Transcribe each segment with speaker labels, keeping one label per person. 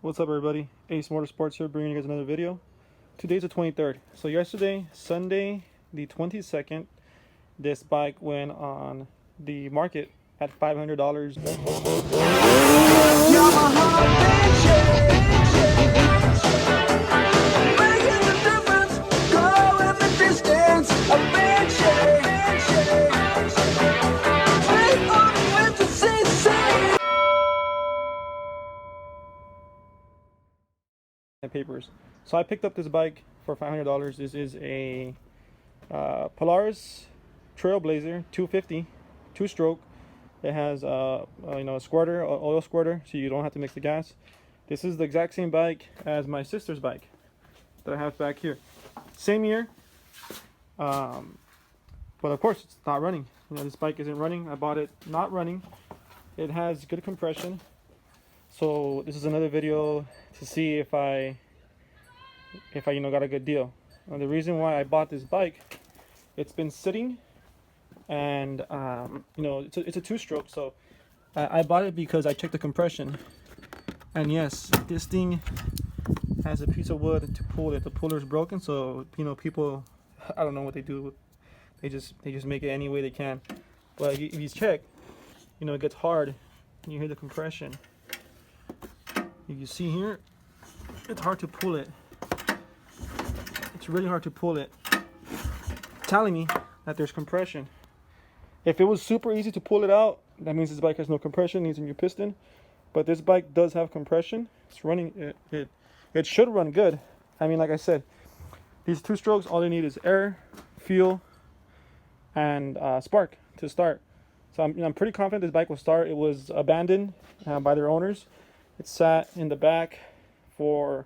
Speaker 1: What's up, everybody? Ace Motorsports here, bringing you guys another video. Today's the 23rd. So yesterday, Sunday the 22nd, this bike went on the market at $500. Papers. So I picked up this bike for $500. This is a Polaris Trailblazer 250 two-stroke. It has a squirter, oil squirter, so you don't have to mix the gas. This is the exact same bike as my sister's bike that I have back here. Same year, but of course it's not running. This bike isn't running. I bought it not running. It has good compression. So this is another video to see if I got a good deal. The reason why I bought this bike, it's been sitting, and it's a two-stroke. So I bought it because I checked the compression, and yes, this thing has a piece of wood to pull it. The puller's broken, so people, I don't know what they do. They just make it any way they can. But if you check, it gets hard. You hear the compression. You see here, it's hard to pull it. It's really hard to pull it. It's telling me that there's compression. If it was super easy to pull it out, that means this bike has no compression, needs a new piston. But this bike does have compression. It's running. It should run good. I mean, like I said, these two strokes, all they need is air, fuel, and spark to start. So I'm pretty confident this bike will start. It was abandoned by their owners. It sat in the back for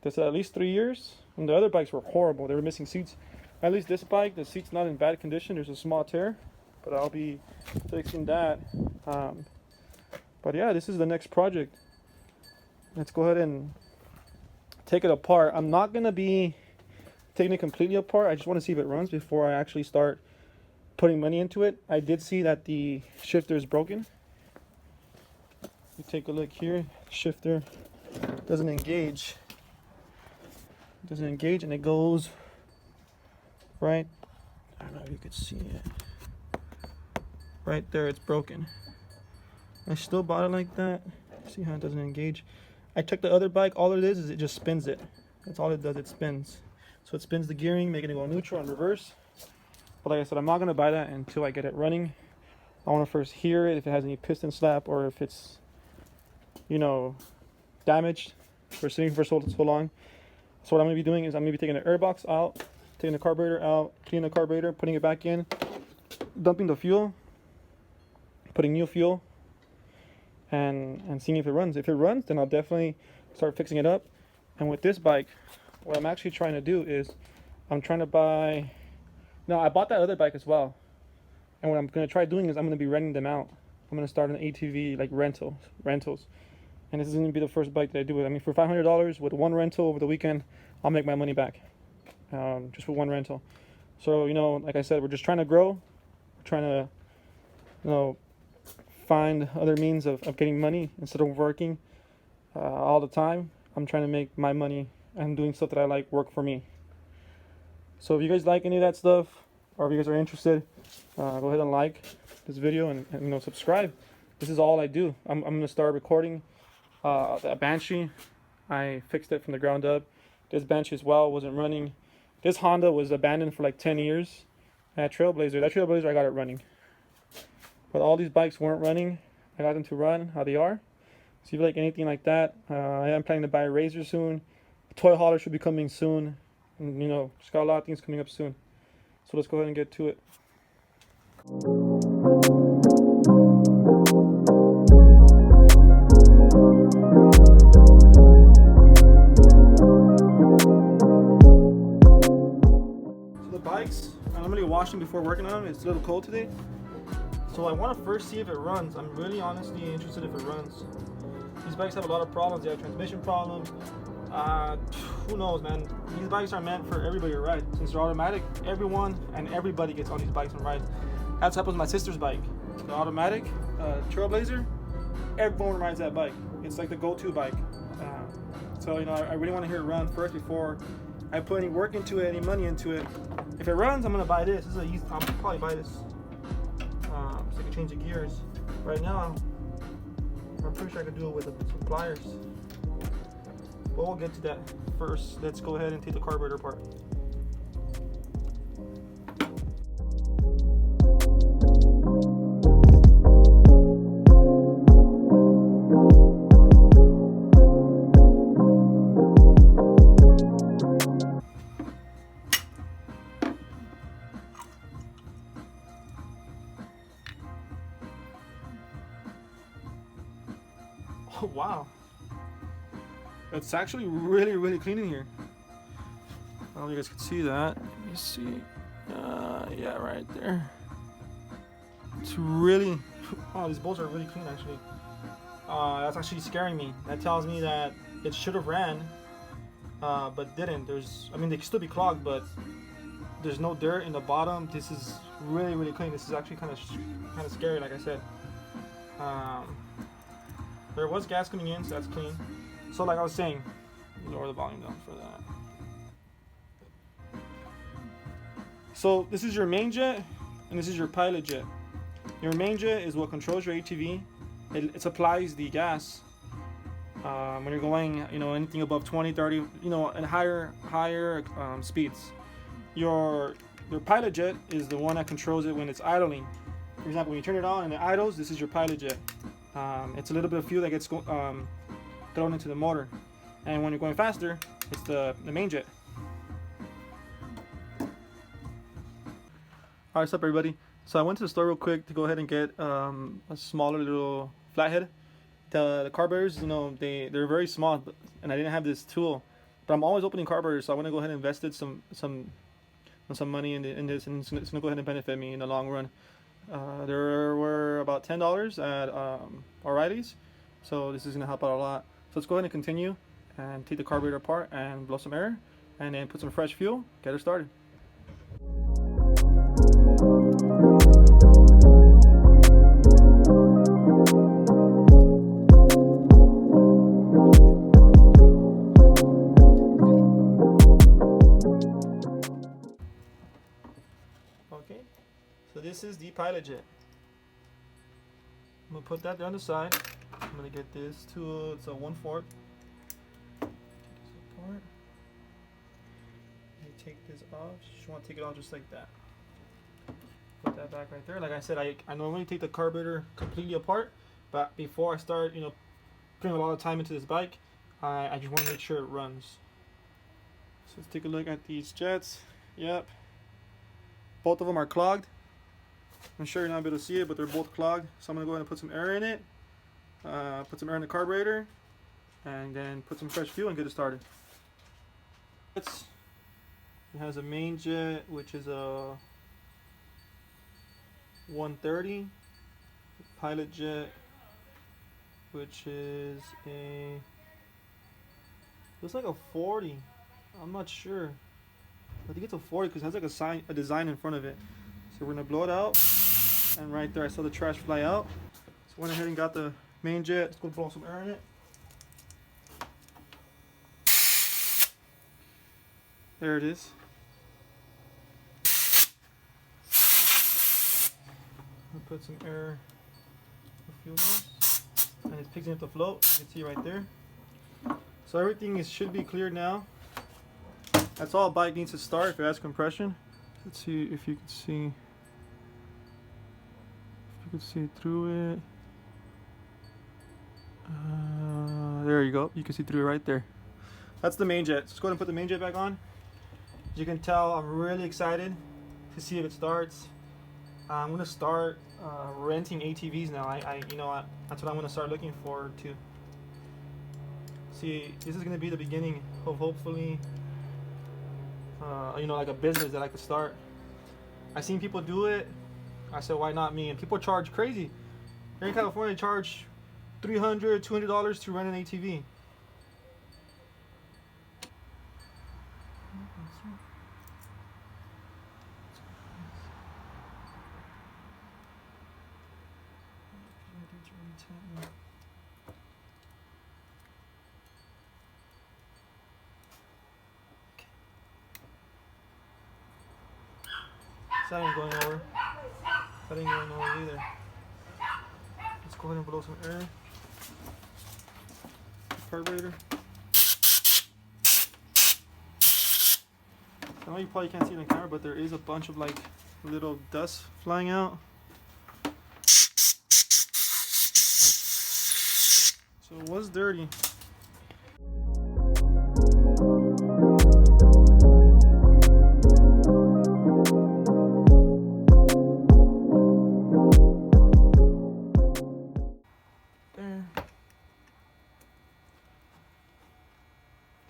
Speaker 1: at least 3 years, and the other bikes were horrible. They were missing seats. At least this bike, the seat's not in bad condition. There's a small tear, but I'll be fixing that. But yeah, this is the next project. Let's go ahead and take it apart. I'm not gonna be taking it completely apart. I just want to see if it runs before I actually start putting money into it. I did see that the shifter is broken. You take a look here, shifter doesn't engage. It doesn't engage, and it goes right, I don't know if you could see it. Right there, it's broken. I still bought it like that. See how it doesn't engage? I took the other bike, all it is it just spins it. That's all it does, it spins. So it spins the gearing, making it go neutral and reverse. But like I said, I'm not gonna buy that until I get it running. I wanna first hear it, if it has any piston slap, or if it's damaged for sitting for so long. So what I'm going to be doing is I'm going to be taking the air box out, taking the carburetor out, cleaning the carburetor, putting it back in, dumping the fuel, putting new fuel, and seeing if it runs. If it runs, then I'll definitely start fixing it up. And with this bike, what I'm actually trying to do is I'm trying to buy. No, I bought that other bike as well, and what I'm going to try doing is I'm going to be renting them out. I'm going to start an ATV like rentals. And this is going to be the first bike that I do it. I mean, for $500 with one rental over the weekend, I'll make my money back, just for one rental. So, like I said, we're just trying to grow. We're trying to, find other means of getting money instead of working all the time. I'm trying to make my money and doing stuff that I like work for me. So if you guys like any of that stuff, or if you guys are interested, go ahead and like this video and subscribe. This is all I do. I'm going to start recording. The Banshee, I fixed it from the ground up. This Banshee as well wasn't running. This Honda was abandoned for like 10 years. That Trailblazer I got it running. But all these bikes weren't running. I got them to run how they are. So if you like anything like that, I am planning to buy a Razor soon. A toy hauler should be coming soon. And, just got a lot of things coming up soon. So let's go ahead and get to it. I'm normally washing before working on them. It's a little cold today, so I want to first see if it runs. I'm really honestly interested if it runs. These bikes have a lot of problems. They have transmission problems. Who knows, man? These bikes are meant for everybody to ride. Since they're automatic, everyone and everybody gets on these bikes and rides. That's what happened with my sister's bike, the automatic Trailblazer. Everyone rides that bike. It's like the go-to bike. So you know, I really want to hear it run first before I put any work into it, any money into it. If it runs, I'm gonna buy this. This is a easy. I'll probably buy this. So I can change the gears. Right now, I'm pretty sure I could do it with some pliers. But we'll get to that first. Let's go ahead and take the carburetor apart. Oh wow, it's actually really clean in here. I don't know if you guys can see that. Let me see. Yeah, right there. It's really, oh, these bolts are really clean actually. That's actually scaring me. That tells me that it should have ran, but didn't. I mean, they can still be clogged, but there's no dirt in the bottom. This is really clean. This is actually kind of scary, like I said. There was gas coming in, so that's clean. So like I was saying, lower the volume down for that. So this is your main jet, and this is your pilot jet. Your main jet is what controls your ATV. It supplies the gas when you're going, you know, anything above 20, 30, you know, and higher speeds. Your pilot jet is the one that controls it when it's idling. For example, when you turn it on and it idles, this is your pilot jet. It's a little bit of fuel that gets thrown into the motor, and when you're going faster, it's the main jet. Alright, what's up everybody? So I went to the store real quick to go ahead and get a smaller little flathead. The carburetors, you know, they're very small, and I didn't have this tool. But I'm always opening carburetors, so I want to go ahead and invested some money in this, and it's gonna go ahead and benefit me in the long run. There were about $10 at O'Reilly's, so this is gonna help out a lot. So let's go ahead and continue and take the carburetor apart and blow some air, and then put some fresh fuel, get her started. Okay, so this is the pilot jet. I'm gonna put that there on the side. I'm gonna get this tool. It's a 1/4. Take this off. Just want to take it off just like that. Put that back right there. Like I said, I normally take the carburetor completely apart, but before I start, you know, putting a lot of time into this bike, I just want to make sure it runs. So let's take a look at these jets. Yep, both of them are clogged. I'm sure you're not able to see it, but they're both clogged. So I'm gonna go ahead and put some air in it. Put some air in the carburetor, and then put some fresh fuel and get it started. It has a main jet, which is a 130. Pilot jet, which is looks like a 40. I'm not sure. I think it's a 40 because it has like a design in front of it. So we're gonna blow it out, and right there I saw the trash fly out. So went ahead and got the main jet. Let's go blow some air in it. There it is. I'll put some air for fuel gas, and it's picking up the float. You can see right there. So everything should be cleared now. That's all a bike needs to start if it has compression. Let's see if you can see. If you can see through it. There you go. You can see through it right there. That's the main jet. Let's go ahead and put the main jet back on. As you can tell, I'm really excited to see if it starts. I'm gonna start renting ATVs now. That's what I'm gonna start looking forward to. See, this is gonna be the beginning of hopefully, like a business that I could start. I seen people do it. I said, why not me? And people charge crazy. Here in California, they charge $300, $200 to rent an ATV. That ain't going nowhere. That ain't going nowhere either. Let's go ahead and blow some air. Carburetor. I know you probably can't see it in the camera, but there is a bunch of like little dust flying out. So it was dirty.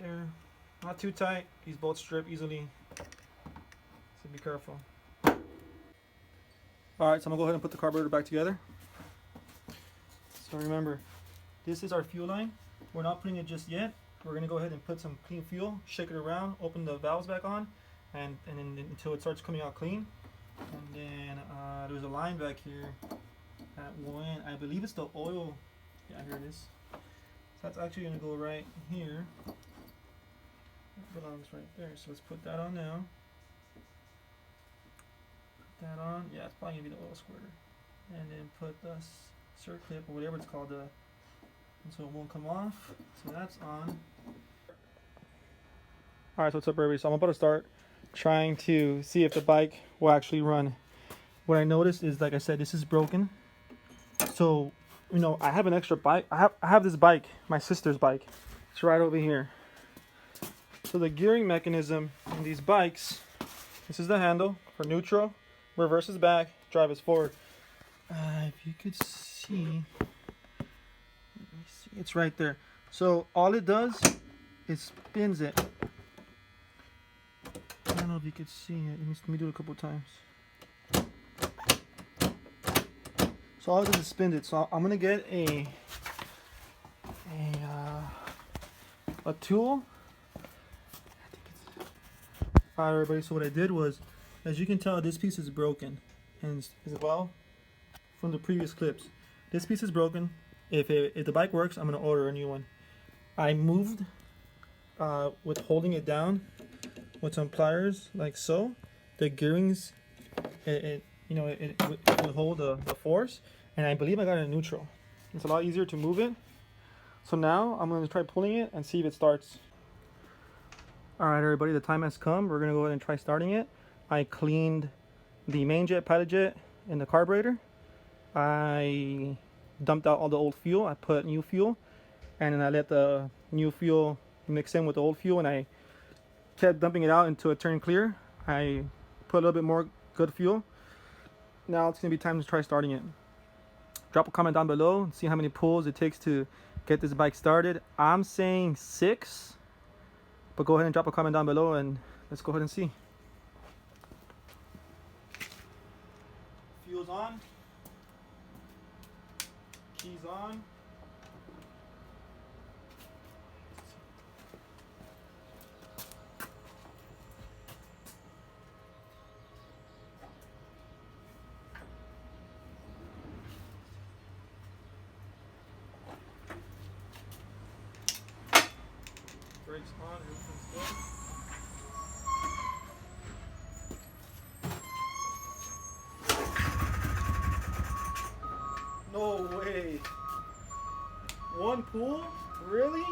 Speaker 1: There. Not too tight. These bolts strip easily. So be careful. Alright, so I'm going to go ahead and put the carburetor back together. So remember, this is our fuel line. We're not putting it just yet. We're going to go ahead and put some clean fuel, shake it around, open the valves back on, and then until it starts coming out clean. And then there's a line back here that went, I believe it's the oil. Yeah, here it is. So that's actually going to go right here. It belongs right there. So let's put that on now. Put that on. Yeah, it's probably going to be the oil squirter. And then put the circlip or whatever it's called, and so it won't come off. So that's on. Alright, so what's up everybody? So I'm about to start trying to see if the bike will actually run. What I noticed is, like I said, this is broken. So, you know, I have an extra bike. I have this bike, my sister's bike. It's right over here. So the gearing mechanism in these bikes, this is the handle for neutral, reverse is back, drive is forward. If you could see, it's right there. So all it does is spins it. I don't know if you could see it. Let me do it a couple times. So all it does is spin it. So I'm gonna get a tool. Alright everybody, so what I did was, as you can tell, this piece is broken, and as well from the previous clips, this piece is broken. If the bike works, I'm gonna order a new one. I moved with holding it down with some pliers like so. The gearings, it will hold the force, and I believe I got it in neutral. It's a lot easier to move it. So now I'm gonna try pulling it and see if it starts. Alright everybody, the time has come. We're gonna go ahead and try starting it. I cleaned the main jet, pilot jet, and the carburetor. I dumped out all the old fuel. I put new fuel, and then I let the new fuel mix in with the old fuel, and I kept dumping it out until it turned clear. I put a little bit more good fuel. Now it's gonna be time to try starting it. Drop a comment down below and see how many pulls it takes to get this bike started. I'm saying 6, but go ahead and drop a comment down below and let's go ahead and see. Fuel's on. Keys on. Brakes on, everything's good. No way. One pull? Really?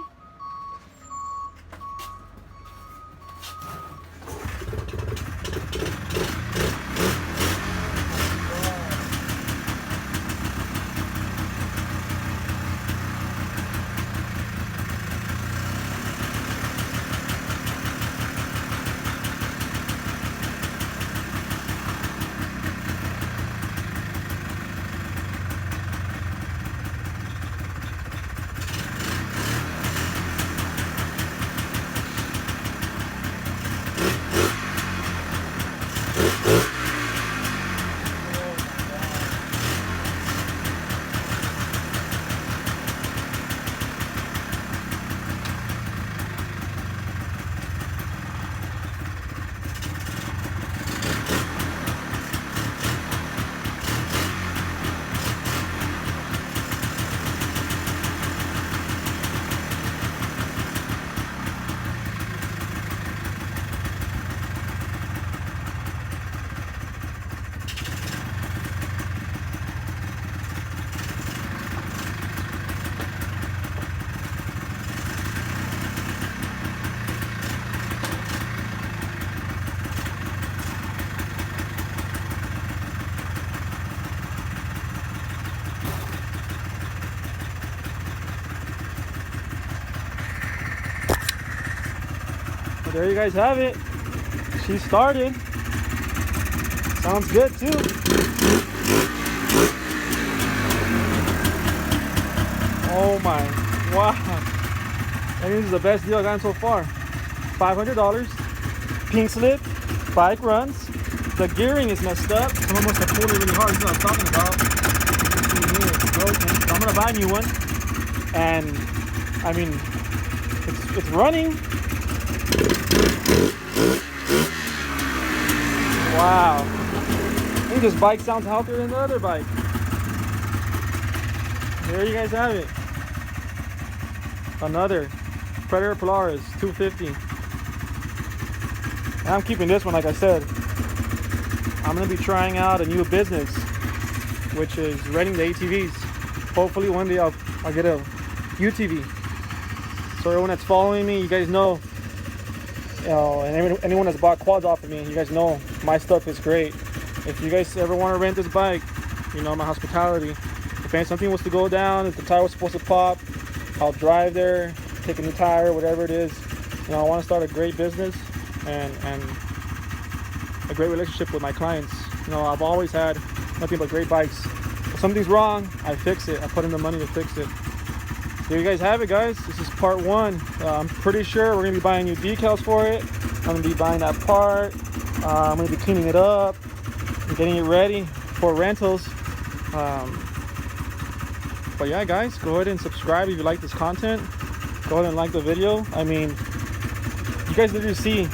Speaker 1: there you guys have it. She started. Sounds good too. Oh my, wow. I think this is the best deal I've gotten so far. $500, pink slip, bike runs. The gearing is messed up. Someone must have pulled it really hard. This is what I'm talking about. It's broken. So I'm gonna buy a new one. And I mean, it's running. Wow. I think this bike sounds healthier than the other bike. There you guys have it. Another Predator Polaris 250. And I'm keeping this one, like I said. I'm gonna be trying out a new business, which is renting the ATVs. Hopefully one day I'll get a UTV. So everyone that's following me, you guys know, and anyone that's bought quads off of me, you guys know my stuff is great. If you guys ever want to rent this bike, you know, my hospitality. If something was to go down, if the tire was supposed to pop, I'll drive there, take a new tire, whatever it is. You know, I want to start a great business and a great relationship with my clients. You know, I've always had nothing but great bikes. If something's wrong, I fix it. I put in the money to fix it. There you guys have it, guys. This is part one. I'm pretty sure we're gonna be buying new decals for it. I'm gonna be buying that part. I'm gonna be cleaning it up and getting it ready for rentals. But yeah, guys, go ahead and subscribe if you like this content. Go ahead and like the video. I mean, you guys literally see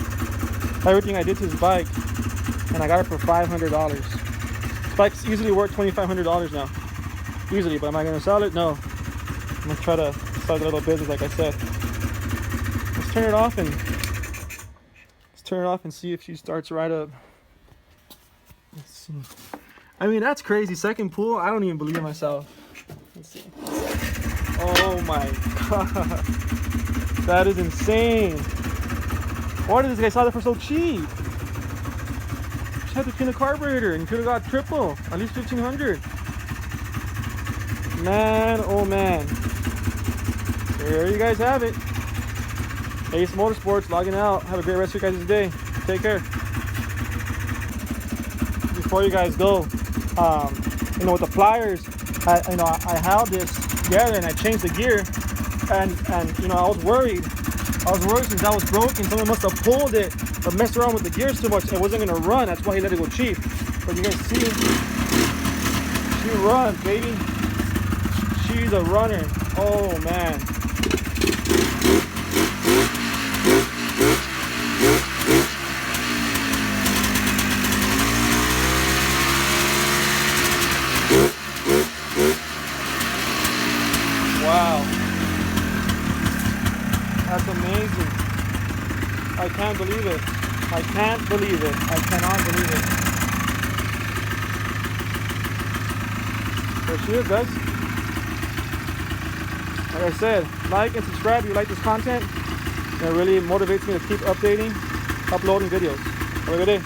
Speaker 1: everything I did to this bike, and I got it for $500. This bike's easily worth $2,500 now. Easily, but am I gonna sell it? No. I'm gonna try to start a little business, like I said. Let's turn it off and see if she starts right up. Let's see. I mean, that's crazy. Second pull, I don't even believe in myself. Let's see. Oh my god. That is insane. Why did this guy sell it for so cheap? Just had to clean the carburetor and you could have got triple, at least 1,500. Man, oh man. There you guys have it. Ace Motorsports logging out. Have a great rest of your guys' day. Take care. Before you guys go, you know, with the pliers, I held this together and I changed the gear, and you know, I was worried since that was broken. Someone must have pulled it or messed around with the gears too much. It wasn't gonna run. That's why he let it go cheap. But you guys see, she runs, baby. She's a runner. Oh man. Wow. That's amazing. I can't believe it. I can't believe it. I cannot believe it. There she is, guys. Like I said, like and subscribe if you like this content. It really motivates me to keep updating, uploading videos. Have a good day.